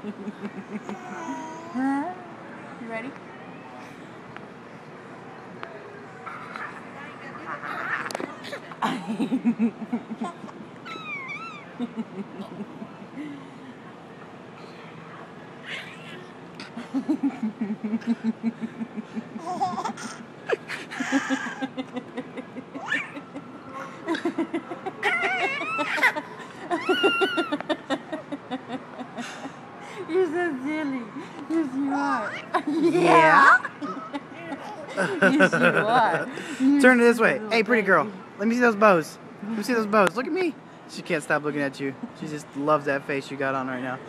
You ready? You're so silly. Yes, you are. Yeah? Yes, you are. Turn it this way. Hey, pretty girl. Let me see those bows. Let me see those bows. Look at me. She can't stop looking at you. She just loves that face you got on right now.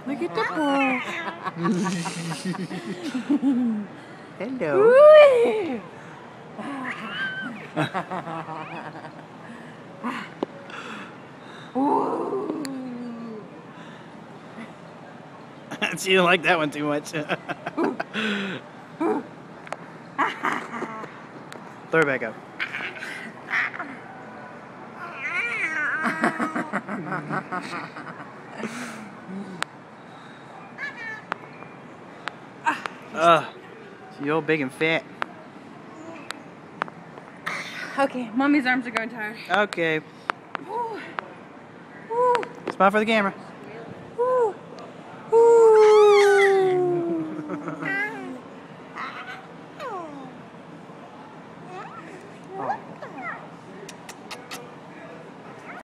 Look at the bow. Hello. She didn't like that one too much. Throw it back up. She's all big and fat. Okay, Mommy's arms are going tired. Okay. Smile for the camera.